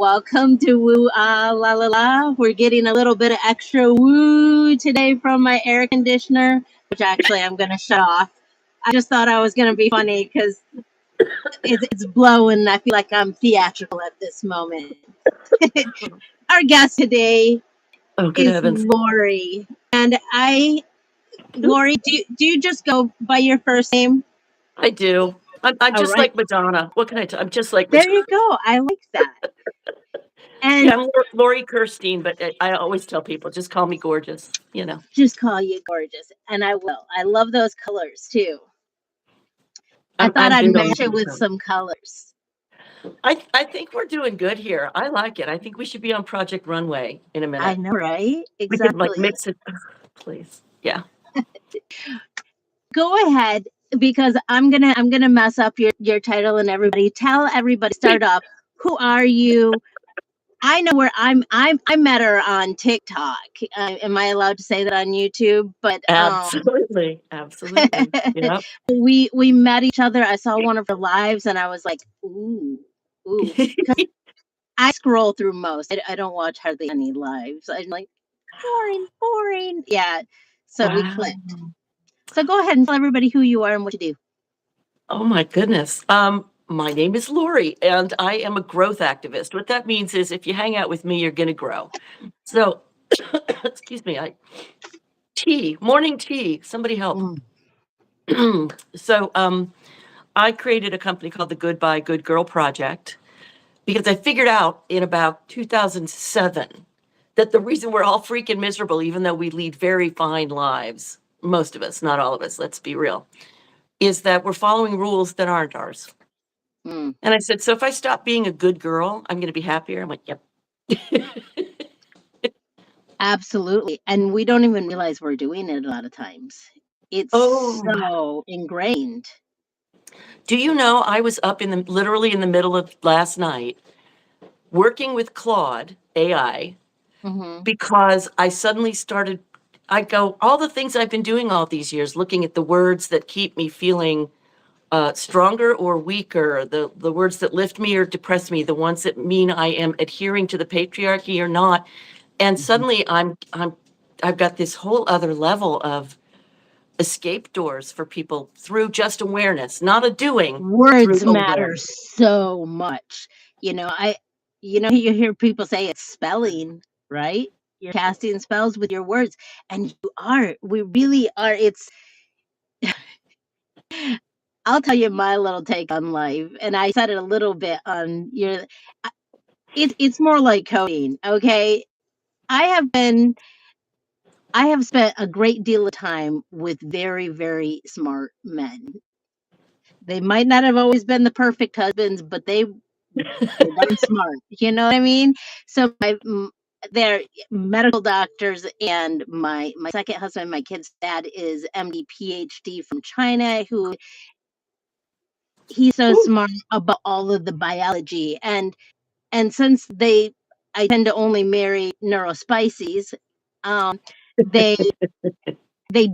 Welcome to Woo Ah La La La. We're getting a little bit of extra woo today from my air conditioner, which actually I'm going to shut off. I just thought I was going to be funny because it's blowing and I feel like I'm theatrical at this moment. Our guest today Oh, good is heavens. Lori. And Lori, do you just go by your first name? I do. I'm just right. like Madonna. What can I tell? I'm just like There Madonna. you go. I like that. And Yeah, I'm Lori Kirstein, but I always tell people, just call me gorgeous, just call you gorgeous. And I will. I love those colors too. I thought I'm I'd big on match it with that. some colors. I think we're doing good here. I like it. I think we should be on Project Runway in a I minute. know, right? We could like Exactly. mix it, please. Yeah. Go ahead because I'm gonna mess up your title and everybody. Tell everybody. Start off. Who are you? I know where I met her on TikTok. Am I allowed to say that on YouTube? But Absolutely. Absolutely. Yeah. we met each other. I saw one of her lives and I was like, ooh. Because I scroll through most. I don't watch hardly any lives. I'm like, boring. Yeah. So we clicked. So go ahead and tell everybody who you are and what you do. Oh my goodness. My name is Lori, and I am a growth activist. What that means is if you hang out with me, you're going to grow. So, excuse me, morning tea. Somebody help. So, I created a company called the Goodbye Good Girl Project because I figured out in about 2007 that the reason we're all freaking miserable, even though we lead very fine lives, most of us, not all of us, let's be real, is that we're following rules that aren't ours. And I said, so if I stop being a good girl, I'm going to be happier. I'm like, yep. Absolutely. And we don't even realize we're doing it a lot of times. It's so ingrained. Do you know I was up literally in the middle of last night working with Claude AI because I suddenly all the things I've been doing all these years, looking at the words that keep me feeling stronger or weaker, the words that lift me or depress me, the ones that mean I am adhering to the patriarchy or not. And suddenly I've got this whole other level of escape doors for people through just awareness, not a doing. Words matter so much. You hear people say it's spelling, right? You're casting spells with your words, and we really are. I'll tell you my little take on life, and I said it a little bit on your. It's more like coding, okay? I have spent a great deal of time with very, very smart men. They might not have always been the perfect husbands, but they're damn smart. You know what I mean? So they're medical doctors, and my second husband, my kid's dad, is MD PhD from China. He's so smart about all of the biology, and since I tend to only marry neurospices, they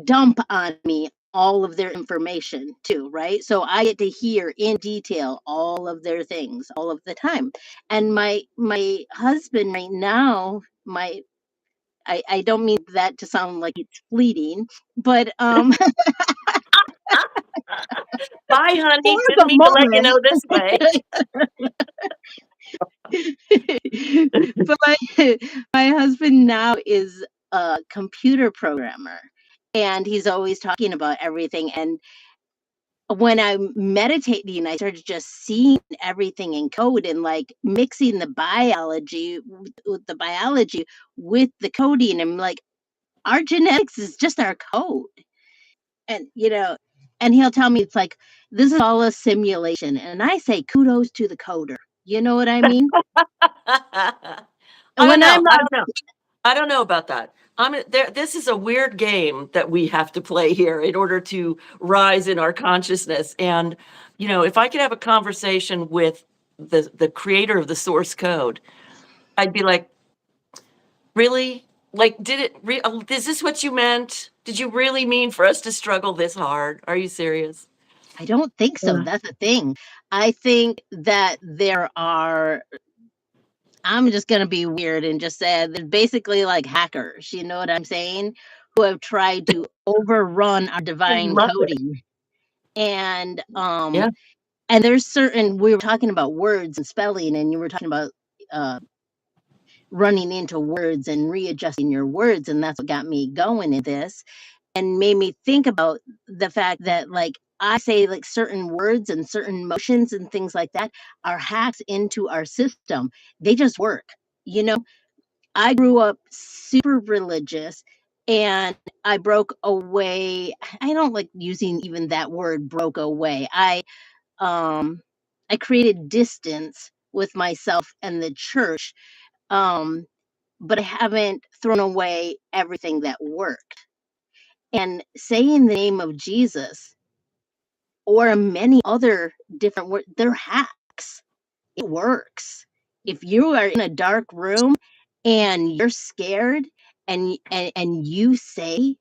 dump on me all of their information too, right? So I get to hear in detail all of their things all of the time. And my husband right now, I don't mean that to sound like it's fleeting, but bye, honey. Didn't mean to let you know this way. But my husband now is a computer programmer, and he's always talking about everything. And when I'm meditating, I started just seeing everything in code and like mixing the biology with the coding. I'm like, our genetics is just our code. And and he'll tell me it's like this is all a simulation. And I say kudos to the coder. You know what I mean? I don't know about that. This is a weird game that we have to play here in order to rise in our consciousness. And, if I could have a conversation with the creator of the source code, I'd be like, really? Like, is this what you meant? Did you really mean for us to struggle this hard? Are you serious? I don't think so. That's the thing. I think that there are I'm just gonna be weird and just say they're basically like hackers, you know what I'm saying? Who have tried to overrun our I divine love it. coding. And, Yeah. and there's certain we were talking about words and spelling, and you were talking about, uh, running into words and readjusting your words, and that's what got me going in this, and made me think about the fact that, like, I say, like, certain words and certain motions and things like that are hacks into our system. They just work, you know? I grew up super religious, and I broke away. I don't like using even that word, broke away. Um, I created distance with myself and the church, um, but I haven't thrown away everything that worked. And saying the name of Jesus or many other different words, they're hacks. It works. If you are in a dark room and you're scared and you say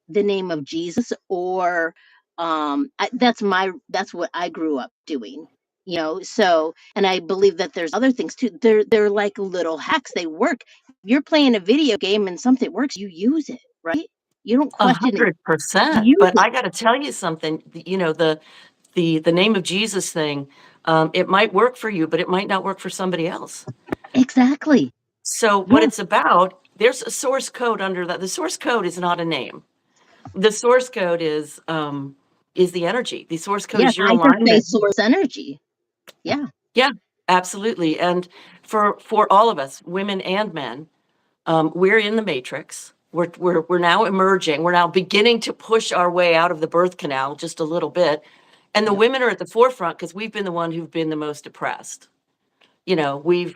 the name of Jesus or that's what I grew up doing. You know, so and I believe that there's other things too. They're like little hacks. They work. If you're playing a video game and something works, you use it, right? You don't question it. 100%. You use But it. I gotta tell you something, the name of Jesus thing, it might work for you, but it might not work for somebody else. Exactly. So what Yeah. it's about, there's a source code under that. The source code is not a name. The source code is the energy. The source code Yes, is your I just say alignment. source energy. Yeah. Yeah, absolutely. And for all of us, women and men, we're in the matrix. We're now emerging. We're now beginning to push our way out of the birth canal just a little bit. And the Yep. women are at the forefront because we've been the one who've been the most oppressed.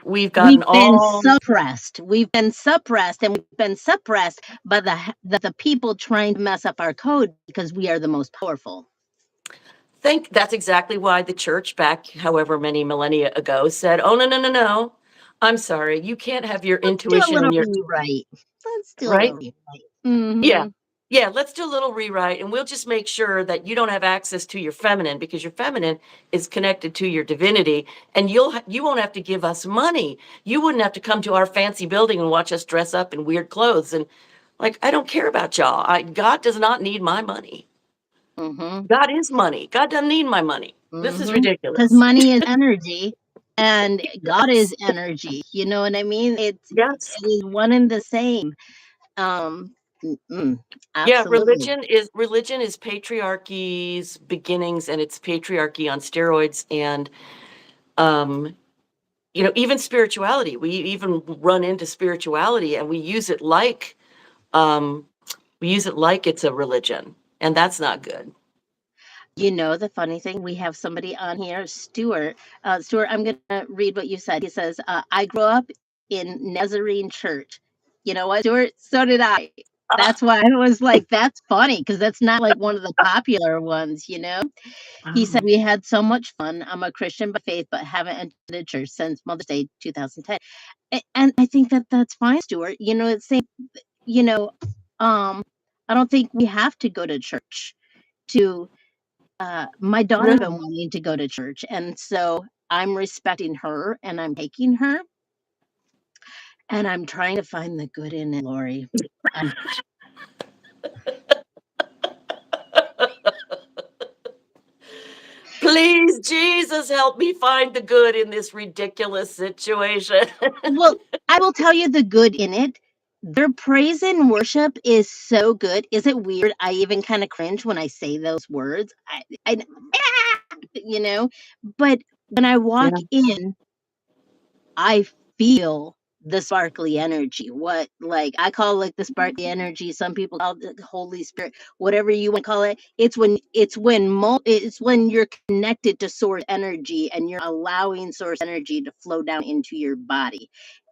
We've gotten all We've been suppressed, and we've been suppressed by the people trying to mess up our code because we are the most powerful. think that's exactly why the church back however many millennia ago said, "Oh, no, no, no, no. I'm sorry. You can't have your Let's do a intuition little and your" rewrite. Let's do a right? little rewrite. Yeah. Mhm. Yeah, let's do a little rewrite and we'll just make sure that you don't have access to your feminine because your feminine is connected to your divinity and you won't have to give us money. You wouldn't have to come to our fancy building and watch us dress up in weird clothes and like I don't care about y'all. God does not need my money. Mhm. God is money. God doesn't need my money. This is Mhm. Because ridiculous. money is energy, and God is Yes. energy, you know what I mean? Yes. It is one and the same. Um, mm, Yeah, absolutely. religion is patriarchy's beginnings and it's patriarchy on steroids and um even spirituality, we even run into spirituality and um, we use it like it's a religion, and that's not good. You know, the funny thing, we have somebody on here, Stuart. Stuart, I'm gonna read what you said. He says, "I grew up in Nazarene church." You know what, Stuart? So did I. Ah, That's why I was like, "That's funny," because that's not like one of the popular ones, you know? He said, oh, "We had so much fun. I'm a Christian by faith, but haven't attended church since Mother's Day 2010." And I think that that's fine, Stuart. You know, it's same, you know, um, I don't think we have to go to church to my daughter's been no. wanting to go to church, and so I'm respecting her and I'm taking her, and I'm trying to find the good in it, Lori. I'm Please, Jesus, help me find the good in this ridiculous situation. well, I will tell you the good in it. Their praise and worship is so good. Is it weird? I even kind of cringe when I say those words. You know, but when I walk Yeah. in, I feel the sparkly energy. What like I call like the sparkly energy. Some people call it the Holy Spirit, whatever you want to call it. It's when you're connected to source energy and you're allowing source energy to flow down into your body.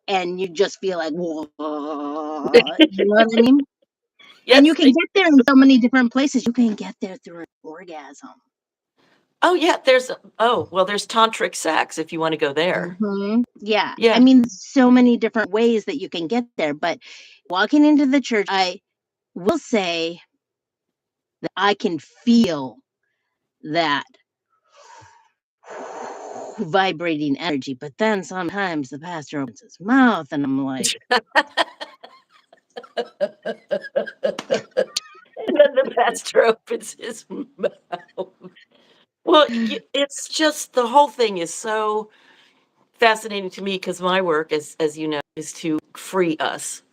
And you just feel like, whoa, you know what I mean? And you Yes. can get there in so many different places. You can get there through an orgasm. Oh, yeah, there's tantric sex if you wanna go there. Yeah, I Yeah. mean, so many different ways that you can get there, but walking into the church, I will say that I can feel that vibrating energy. But then sometimes the pastor opens his mouth and I'm like, And then the pastor opens his mouth. Well, it's just the whole thing is so fascinating to me because my work, as you know, is to free us.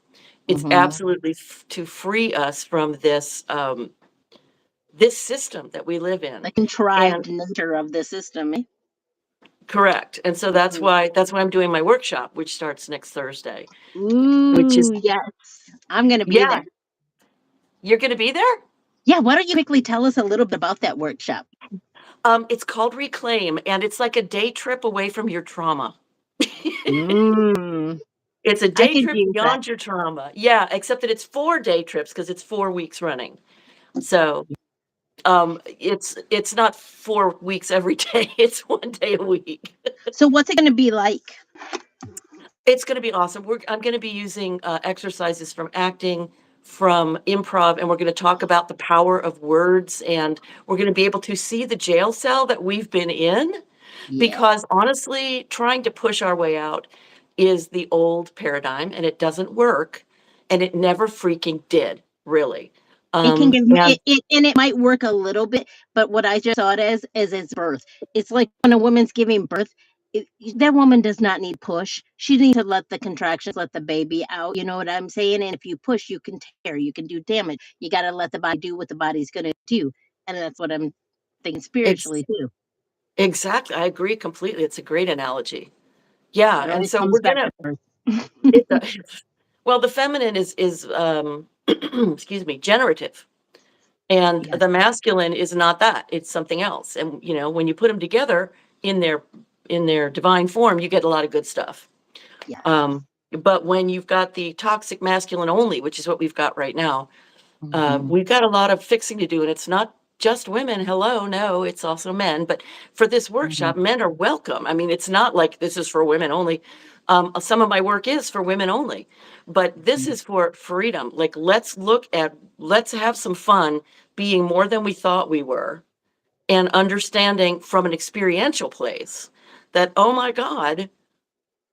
It's mhm, absolutely to free us from this system that we live in. the And contrived nature of the system. Eh? correct. And so Mhm. that's why I'm doing my workshop, which starts next Thursday, which is Ooh, yes. I'm going to be yeah, there. you're gonna be there? Yeah. Why don't you quickly tell us a little bit about that workshop? It's called Reclaim, and it's like a day trip away from your trauma. Mm, It's a I day could trip use that. beyond your trauma. Yeah, except that it's 4 day trips because it's 4 weeks running. So, it's not 4 weeks every day, it's 1 day a week. So, what's it going to be like? It's gonna be awesome. I'm gonna be using, exercises from acting, from improv, and we're gonna talk about the power of words, and we're gonna be able to see the jail cell that we've been in, Yeah. because honestly, trying to push our way out is the old paradigm, and it doesn't work, and it never freaking did, really. It can give And and it might work a little bit, but what I just saw it as is its birth. It's like when a woman's giving birth, that woman does not need push. She needs to let the contractions, let the baby out. You know what I'm saying? And if you push, you can tear, you can do damage. You got to let the body do what the body's going to do. And that's what I'm thinking ex spiritually too. exactly, I agree completely, it's a great analogy. Yeah, It and always so comes we're back gonna to birth. it well, the feminine is, excuse me, generative. And Yes. the masculine is not that, it's something else, and, when you put them together in their divine form, you get a lot of good stuff. Yes. But when you've got the toxic masculine only, which is what we've got right now, Mhm. we've got a lot of fixing to do, and it's not just women, hello, no, it's also men, but for this Mhm. workshop, men are welcome. I mean, it's not like this is for women only. Some of my work is for women only, but this is for freedom. Like, let's have some fun being more than we thought we were and understanding from an experiential place that, oh my God,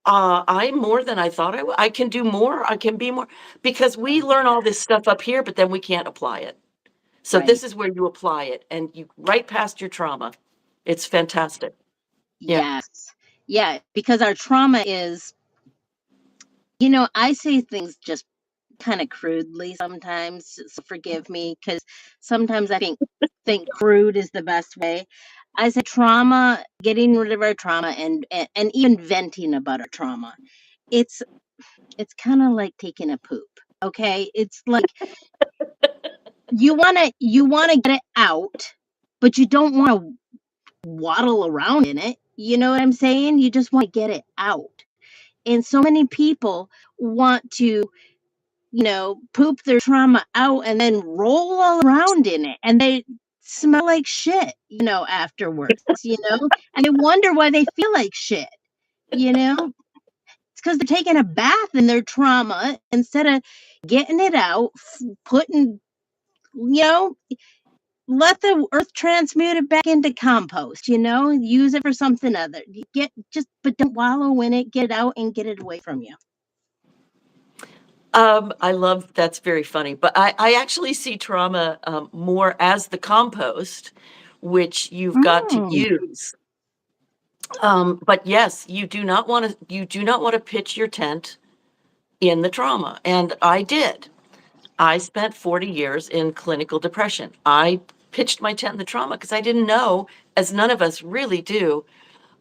I'm more than I thought I can do more. I can be more because we learn all this stuff up here, but then we can't apply it. So Right. this is where you apply it and you right past your trauma. It's fantastic. Yeah. Yes. Yeah, because our trauma is, I say things just kind of crudely sometimes, so forgive me because sometimes I think crude is the best way. I say trauma, getting rid of our trauma and even venting about our trauma. It's it's kind of like taking a poop. Okay? It's like you want to get it out, but you don't want to waddle around in it. You know what I'm saying? You just want to get it out. And so many people want to, poop their trauma out and then roll all around in it. And they smell like shit, afterwards, and they wonder why they feel like shit, you know? It's because they're taking a bath in their trauma instead of getting it out, putting, you know, let the earth transmute it back into compost, use it for something other. But don't wallow in it, get it out and get it away from you. I love that's very funny, but I actually see trauma more as the compost, which you've got to Mm, use. But yes, you do not want to pitch your tent in the trauma. And I did. I spent 40 years in clinical depression. I pitched my tent in the trauma because I didn't know, as none of us really do,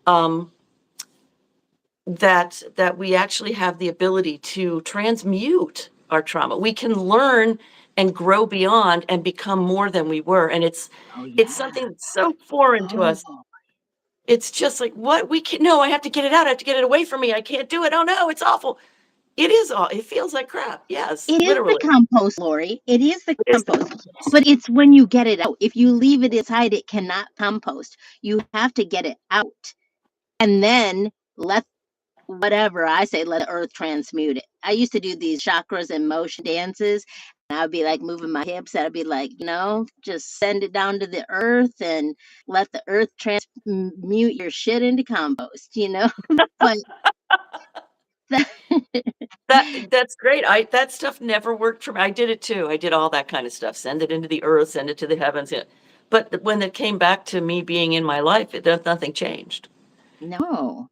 um, that we actually have the ability to transmute our trauma. We can learn and grow beyond and become more than we were. And oh, it's yeah. something that's so foreign to Oh, us. It's just like, what? We can no, I have to get it out. I have to get it away from me. I can't do it. Oh no, it's awful. It is all it feels like crap. Yes, it is the literally. compost, Lori. It is the It is the compost. compost. But it's when you get it out. If you leave it inside, it cannot compost. You have to get it out and then let whatever I say, let the earth transmute it. I used to do these chakras and motion dances. I'd be like moving my hips. I'd be like, just send it down to the earth and let the earth transmute your shit into compost. But that, That's great. That stuff never worked for me. I did it too. I did all that kind of stuff. Send it into the earth, send it to the heavens. Yeah. But when it came back to me being in my life, nothing changed. no.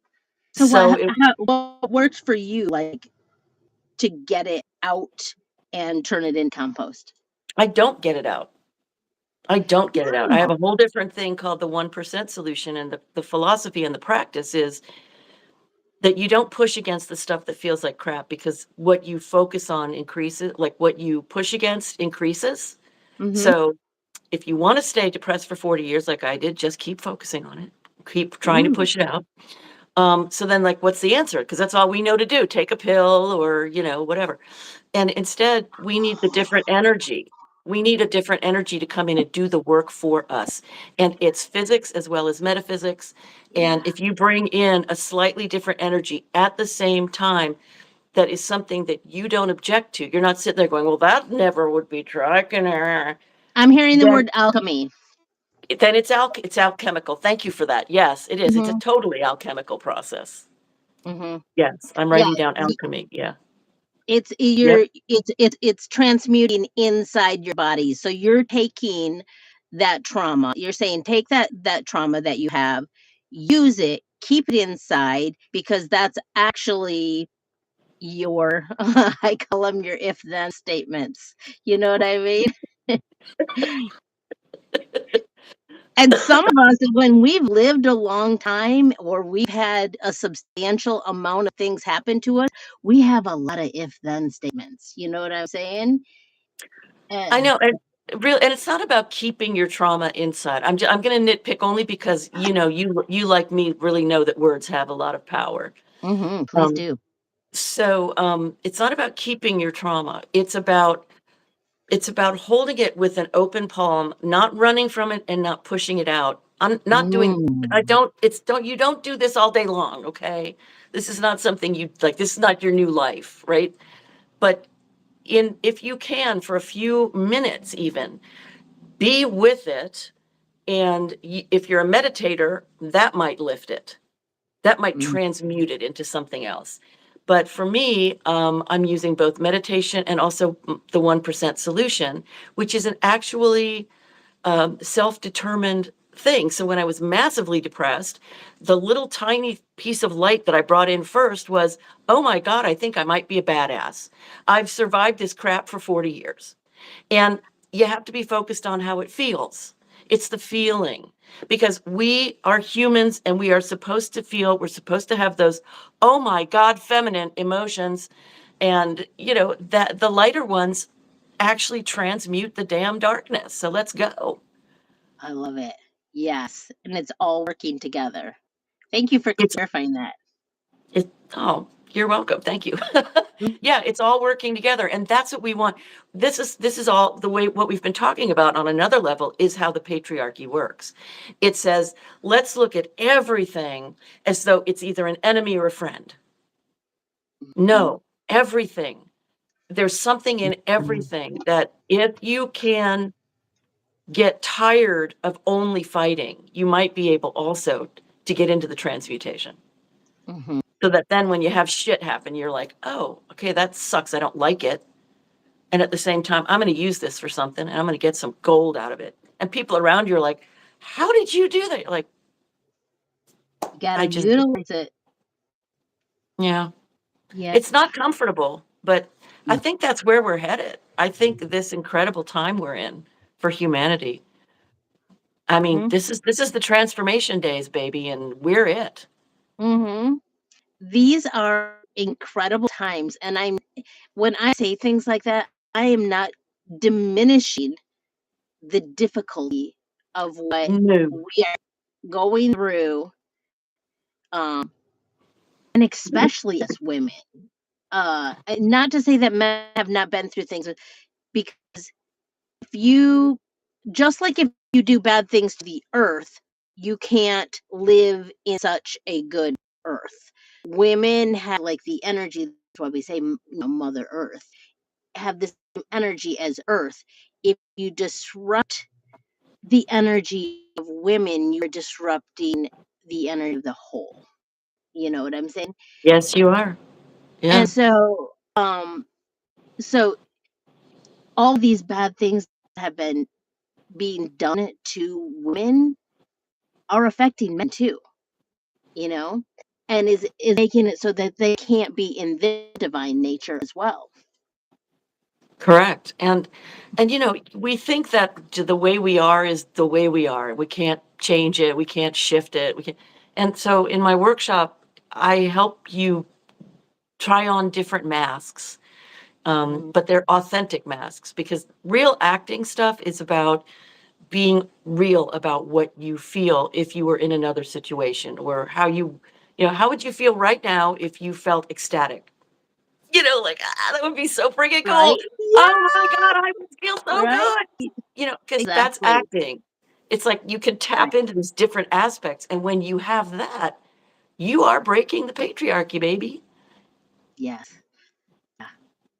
So So what works for you, like to get it out and turn it in compost? I don't get it out. I don't get it out. I have Oh. a whole different thing called the 1% solution. And the philosophy and the practice is that you don't push against the stuff that feels like crap, because what you focus on increases, like what you push against increases. Mm-hmm. So if you want to stay depressed for 40 years, like I did, just keep focusing on it. Keep trying to push it out. So then, like, what's the answer? Because that's all we know to do. Take a pill or, whatever. And instead, we need the different energy. We need a different energy to come in and do the work for us. And it's physics as well as metaphysics. And Yeah. if you bring in a slightly different energy at the same time, that is something that you don't object to. You're not sitting there going, well, that never would be true. I'm hearing the Then word alchemy. then it's alchemical. Thank you for that. Yes, it is. It's a Mm-hmm. totally alchemical process. Mm-hmm. Yes, I'm Yeah. writing down alchemy. Yeah. It's Yep. it's transmuting inside your body. So you're taking that trauma. You're saying take that trauma that you have, use it, keep it inside because that's actually your I call them your if then statements. You know what I mean? And some of us, when we've lived a long time or we've had a substantial amount of things happen to us, we have a lot of if then statements. You know what I'm saying? I Eh, know, and and it's not about keeping your trauma inside. I'm gonna nitpick only because, you like me really know that words have a lot of power. please Um, do. it's not about keeping your trauma. It's about holding it with an open palm, not running from it and not pushing it out. I'm not doing I Mm, don't it's don't you don't do this all day long, okay? This is not something you like, this is not your new life, right? But in if you can for a few minutes even, be with it, and if you're a meditator, that might lift it. That might mm, transmute it into something else. But for me, I'm using both meditation and also the 1% solution, which is an actually self-determined thing. So when I was massively depressed, the little tiny piece of light that I brought in first was, oh my God, I think I might be a badass. I've survived this crap for 40 years. And you have to be focused on how it feels. It's the feeling, because we are humans and we are supposed to feel, we're supposed to have those, oh my God, feminine emotions. And, that the lighter ones actually transmute the damn darkness. So let's go. I love it. Yes. And it's all working together. Thank you for It's clarifying that. oh, you're welcome. Thank you. Mm, Yeah, it's all working together. And that's what we want. This is all the way what we've been talking about on another level is how the patriarchy works. It says, let's look at everything as though it's either an enemy or a friend. mm, No, everything. There's something in mm, everything that if you can get tired of only fighting, you might be able also to get into the transmutation. mhm. So that then when you have shit happen, you're like, oh, okay, that sucks. I don't like it. And at the same time, I'm going to use this for something and I'm going to get some gold out of it. And people around you are like, how did you do that? You're like, You gotta I just, utilize it. yeah, Yeah. it's not comfortable, but I think that's where we're headed. I think this incredible time we're in for humanity. I mean, Mhm. this is the transformation days, baby, and we're it. Mhm. These are incredible times, and when I say things like that, I am not diminishing the difficulty of what No. we are going through, um, and especially as women. And not to say that men have not been through things, but because if you just like if you do bad things to the earth, you can't live in such a good earth. Women have like the energy, that's why we say, Mother Earth. have the same energy as Earth. If you disrupt the energy of women, you're disrupting the energy of the whole. You know what I'm saying? Yes, you are. Yeah. And so all these bad things have been being done to women are affecting men too, you know? And is making it so that they can't be in their divine nature as well. Correct. And you know, we think that the way we are is the way we are. We can't change it. We can't shift it. We can And so in my workshop, I help you try on different masks. Mhm. But they're authentic masks because real acting stuff is about being real about what you feel if you were in another situation or how you know, how would you feel right now if you felt ecstatic? You know, like, that would be so freaking cool. Right? Oh my Yeah, god, I would feel so right? good. You know, because that's Exactly. acting. It's like you can Right. tap into these different aspects, and when you have that, you are breaking the patriarchy, baby. Yes. Yeah,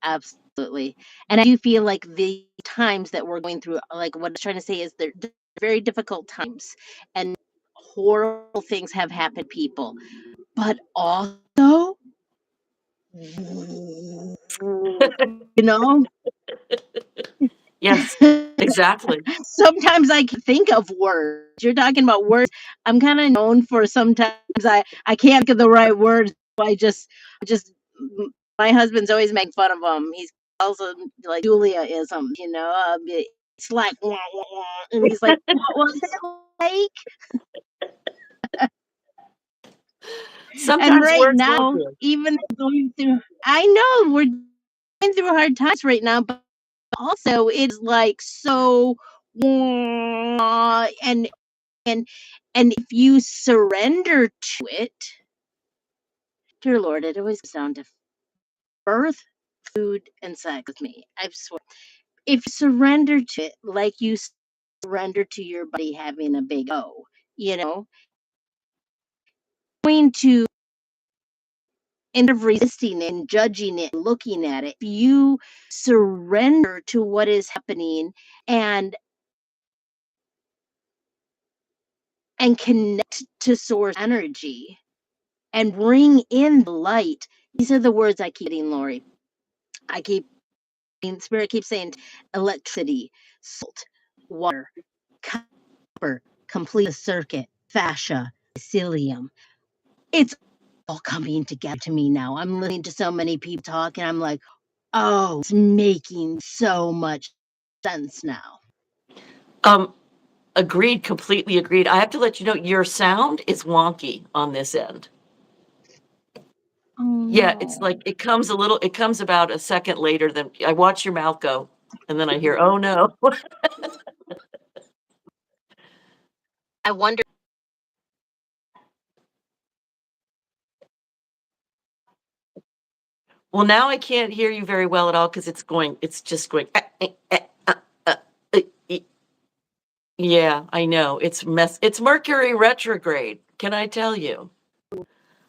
absolutely. And I do feel like the times that we're going through, like what I'm trying to say is they're very difficult times and horrible things have happened to people. But also, you know, Yes, exactly. sometimes I can think of words. You're talking about words. I'm kind of known for sometimes I can't think of the right words. So I just my husband's always making fun of them. He calls them like Julia-isms, it's like wah, wah, wah, and he's like, what was it like? And Sometimes right words will now, do. even going through, I know we're going through hard times right now, but also it's like so, and and and if you surrender to it, dear Lord, it always comes down to birth, food, and sex with me. I swear. If you surrender to it like you surrender to your body having a big O, you know, going to end of resisting it and judging it, looking at it, if you surrender to what is happening and and connect to source energy and bring in the light. These are the words I keep getting, Lori. I keep Spirit keeps saying electricity, salt, water, copper, complete the circuit, fascia, psyllium. It's all coming together to me now. I'm listening to so many people talk and I'm like, oh, it's making so much sense now. Um, Agreed, completely agreed. I have to let you know, your sound is wonky on this end. Oh Yeah, it's no. like it comes about a second later than I watch your mouth go, and then I hear, "Oh, no." I wonder. Well, now I can't hear you very well at all because it's just going, eh, e yeah, I know, it's Mercury retrograde, can I tell you?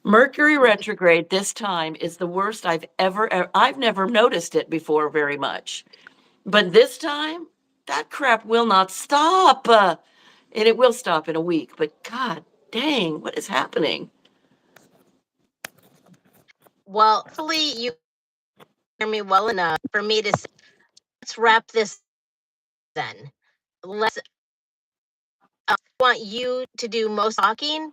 Mercury retrograde this time is the worst I've never noticed it before very much. But this time, that crap will not stop. And it will stop in a week. But god dang, what is happening? Well, hopefully you hear me well enough for me to say, let's wrap this then. Let's want you to do most talking.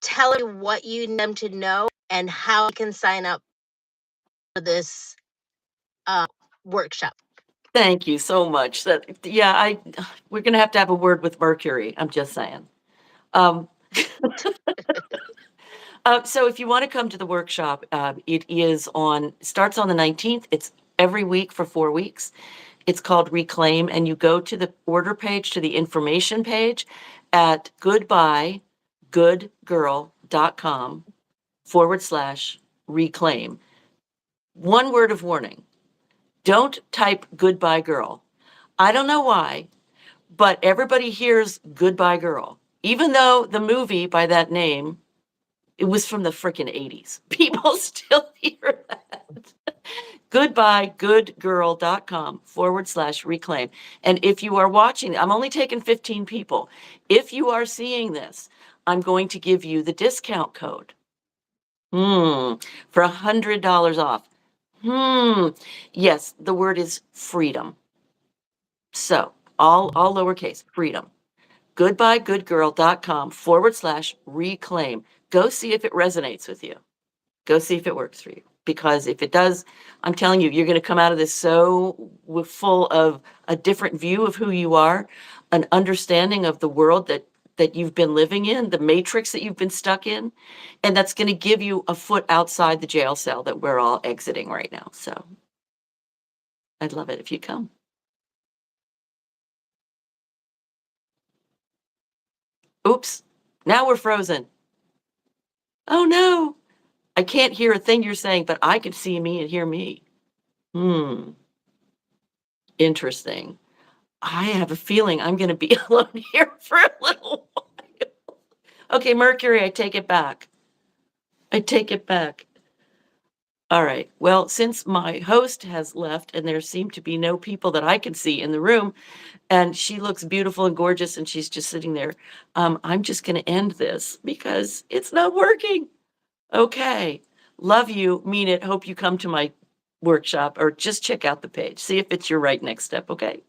Tell me what you need them to know and how you can sign up for this uh, workshop. Thank you so much. Yeah, we're gonna have to have a word with Mercury. I'm just saying. Um, so if you want to come to the workshop, starts on the 19th. It's every week for 4 weeks. It's called Reclaim, and you go to the order page, to the information page at goodbyegoodgirl.com/reclaim. One word of warning. Don't type goodbye girl. I don't know why, but everybody hears Goodbye Girl. Even though the movie by that name, it was from the frickin' 80s. People still hear that. goodbyegoodgirl.com/reclaim. And if you are watching, I'm only taking 15 people. If you are seeing this, I'm going to give you the discount code for $100 off. Yes, the word is freedom. So all lowercase, freedom. goodbyegoodgirl.com/reclaim. Go see if it resonates with you. Go see if it works for you. Because if it does, I'm telling you, you're going to come out of this so full of a different view of who you are, an understanding of the world that you've been living in, the matrix that you've been stuck in, and that's going to give you a foot outside the jail cell that we're all exiting right now. So I'd love it if you'd come. Oops, now we're frozen. Oh no, I can't hear a thing you're saying, but I can see me and hear me. Interesting. I have a feeling I'm gonna be alone here for a little while. Okay, Mercury, I take it back. I take it back. All right. Well, since my host has left and there seem to be no people that I can see in the room, and she looks beautiful and gorgeous and she's just sitting there, I'm just gonna end this because it's not working. Okay. Love you, mean it. Hope you come to my workshop or just check out the page. See if it's your right next step, okay?